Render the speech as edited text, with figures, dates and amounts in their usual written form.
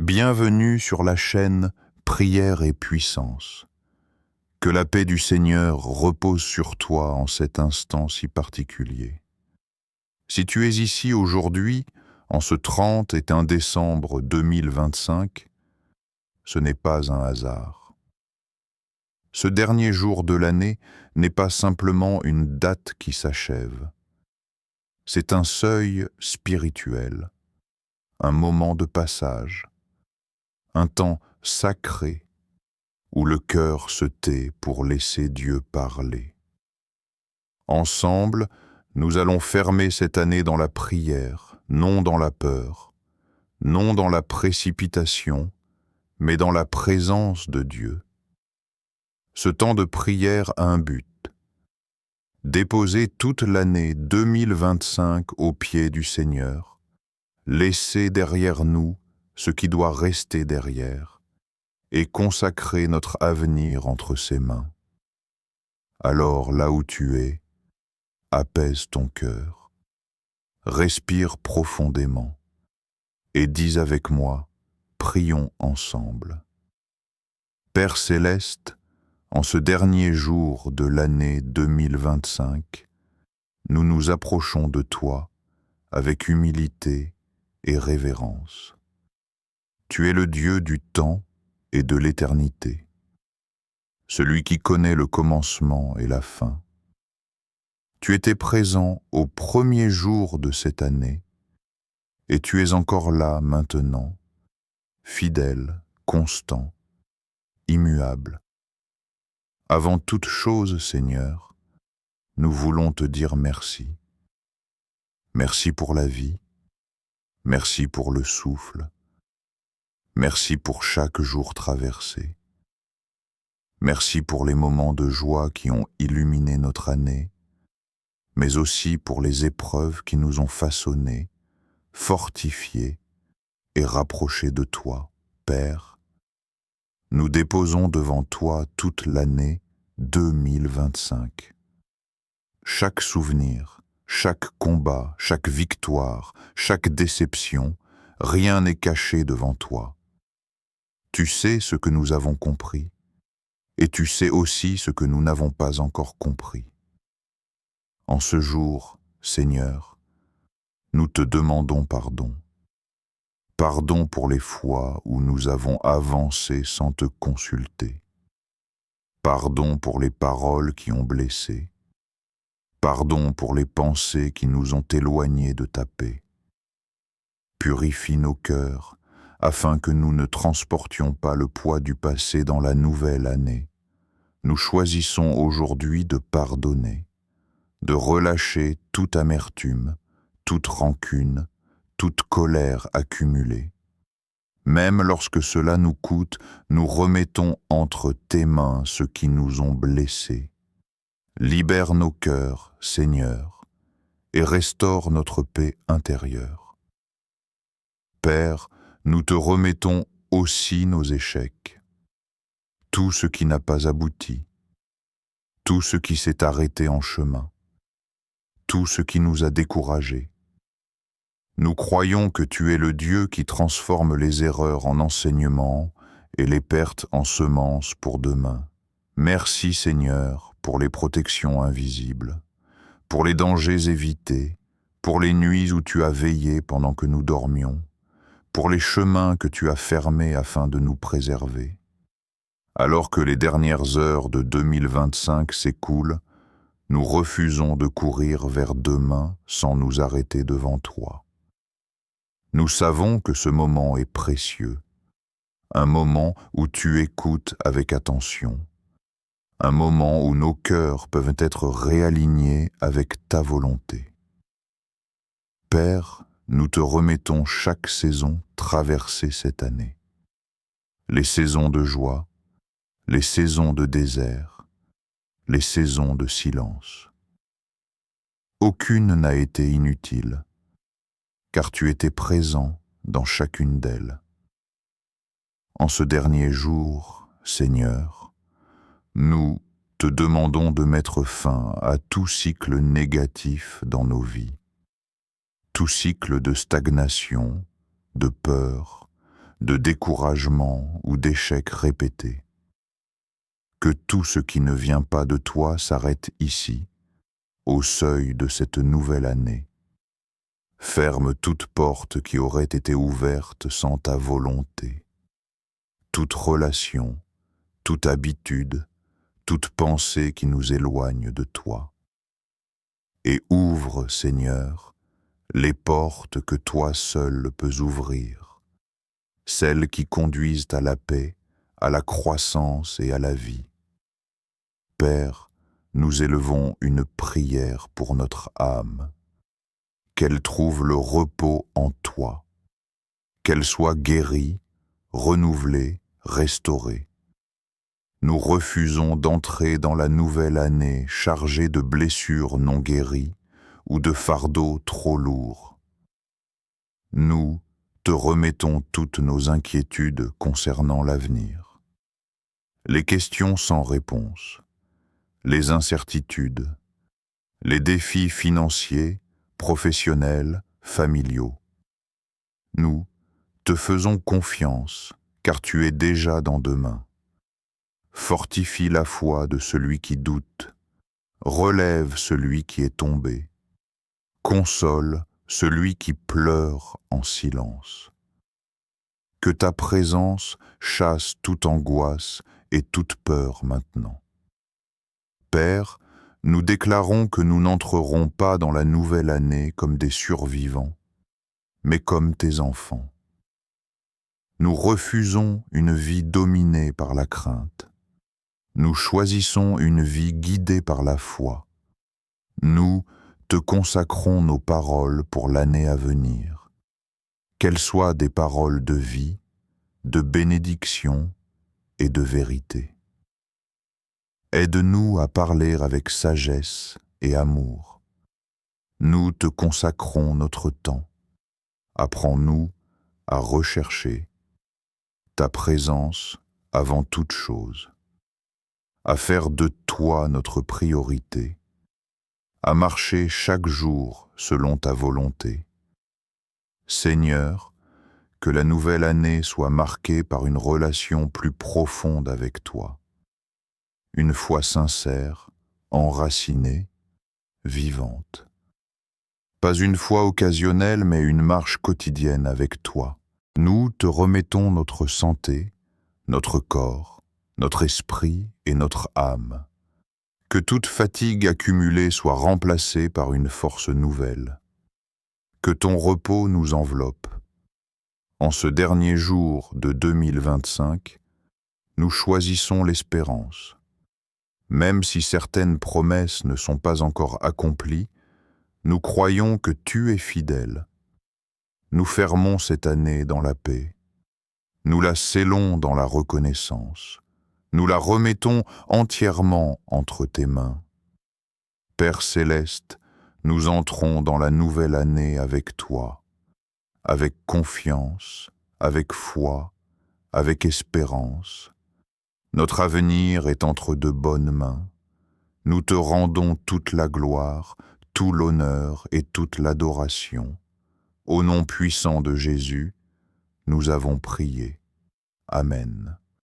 Bienvenue sur la chaîne Prière et Puissance. Que la paix du Seigneur repose sur toi en cet instant si particulier. Si tu es ici aujourd'hui, en ce 31 décembre 2025, ce n'est pas un hasard. Ce dernier jour de l'année n'est pas simplement une date qui s'achève. C'est un seuil spirituel, un moment de passage, un temps sacré où le cœur se tait pour laisser Dieu parler. Ensemble, nous allons fermer cette année dans la prière, non dans la peur, non dans la précipitation, mais dans la présence de Dieu. Ce temps de prière a un but: déposer toute l'année 2025 aux pieds du Seigneur, laisser derrière nous ce qui doit rester derrière, et consacrer notre avenir entre ses mains. Alors, là où tu es, apaise ton cœur, respire profondément et dis avec moi, prions ensemble. Père céleste, en ce dernier jour de l'année 2025, nous nous approchons de toi avec humilité et révérence. Tu es le Dieu du temps et de l'éternité, celui qui connaît le commencement et la fin. Tu étais présent au premier jour de cette année, et tu es encore là maintenant, fidèle, constant, immuable. Avant toute chose, Seigneur, nous voulons te dire merci. Merci pour la vie, merci pour le souffle, merci pour chaque jour traversé. Merci pour les moments de joie qui ont illuminé notre année, mais aussi pour les épreuves qui nous ont façonnés, fortifiés et rapprochés de toi, Père. Nous déposons devant toi toute l'année 2025. Chaque souvenir, chaque combat, chaque victoire, chaque déception, rien n'est caché devant toi. Tu sais ce que nous avons compris, et tu sais aussi ce que nous n'avons pas encore compris. En ce jour, Seigneur, nous te demandons pardon. Pardon pour les fois où nous avons avancé sans te consulter. Pardon pour les paroles qui ont blessé. Pardon pour les pensées qui nous ont éloignés de ta paix. Purifie nos cœurs, afin que nous ne transportions pas le poids du passé dans la nouvelle année. Nous choisissons aujourd'hui de pardonner, de relâcher toute amertume, toute rancune, toute colère accumulée. Même lorsque cela nous coûte, nous remettons entre tes mains ce qui nous ont blessés. Libère nos cœurs, Seigneur, et restaure notre paix intérieure. Père, nous te remettons aussi nos échecs, tout ce qui n'a pas abouti, tout ce qui s'est arrêté en chemin, tout ce qui nous a découragés. Nous croyons que tu es le Dieu qui transforme les erreurs en enseignements et les pertes en semences pour demain. Merci Seigneur pour les protections invisibles, pour les dangers évités, pour les nuits où tu as veillé pendant que nous dormions, pour les chemins que tu as fermés afin de nous préserver. Alors que les dernières heures de 2025 s'écoulent, nous refusons de courir vers demain sans nous arrêter devant toi. Nous savons que ce moment est précieux, un moment où tu écoutes avec attention, un moment où nos cœurs peuvent être réalignés avec ta volonté. Père, nous te remettons chaque saison traversée cette année. Les saisons de joie, les saisons de désert, les saisons de silence. Aucune n'a été inutile, car tu étais présent dans chacune d'elles. En ce dernier jour, Seigneur, nous te demandons de mettre fin à tout cycle négatif dans nos vies, tout cycle de stagnation, de peur, de découragement ou d'échecs répétés. Que tout ce qui ne vient pas de toi s'arrête ici, au seuil de cette nouvelle année. Ferme toute porte qui aurait été ouverte sans ta volonté. Toute relation, toute habitude, toute pensée qui nous éloigne de toi. Et ouvre, Seigneur, les portes que toi seul peux ouvrir, celles qui conduisent à la paix, à la croissance et à la vie. Père, nous élevons une prière pour notre âme, qu'elle trouve le repos en toi, qu'elle soit guérie, renouvelée, restaurée. Nous refusons d'entrer dans la nouvelle année chargée de blessures non guéries ou de fardeaux trop lourds. Nous te remettons toutes nos inquiétudes concernant l'avenir. Les questions sans réponse, les incertitudes, les défis financiers, professionnels, familiaux. Nous te faisons confiance, car tu es déjà dans demain. Fortifie la foi de celui qui doute, relève celui qui est tombé, console celui qui pleure en silence. Que ta présence chasse toute angoisse et toute peur maintenant. Père, nous déclarons que nous n'entrerons pas dans la nouvelle année comme des survivants, mais comme tes enfants. Nous refusons une vie dominée par la crainte. Nous choisissons une vie guidée par la foi. Nous te consacrons nos paroles pour l'année à venir. Qu'elles soient des paroles de vie, de bénédiction et de vérité. Aide-nous à parler avec sagesse et amour. Nous te consacrons notre temps. Apprends-nous à rechercher ta présence avant toute chose, à faire de toi notre priorité, à marcher chaque jour selon ta volonté. Seigneur, que la nouvelle année soit marquée par une relation plus profonde avec toi, une foi sincère, enracinée, vivante. Pas une foi occasionnelle, mais une marche quotidienne avec toi. Nous te remettons notre santé, notre corps, notre esprit et notre âme. Que toute fatigue accumulée soit remplacée par une force nouvelle. Que ton repos nous enveloppe. En ce dernier jour de 2025, nous choisissons l'espérance. Même si certaines promesses ne sont pas encore accomplies, nous croyons que tu es fidèle. Nous fermons cette année dans la paix. Nous la scellons dans la reconnaissance. Nous la remettons entièrement entre tes mains. Père céleste, nous entrons dans la nouvelle année avec toi, avec confiance, avec foi, avec espérance. Notre avenir est entre de bonnes mains. Nous te rendons toute la gloire, tout l'honneur et toute l'adoration. Au nom puissant de Jésus, nous avons prié. Amen.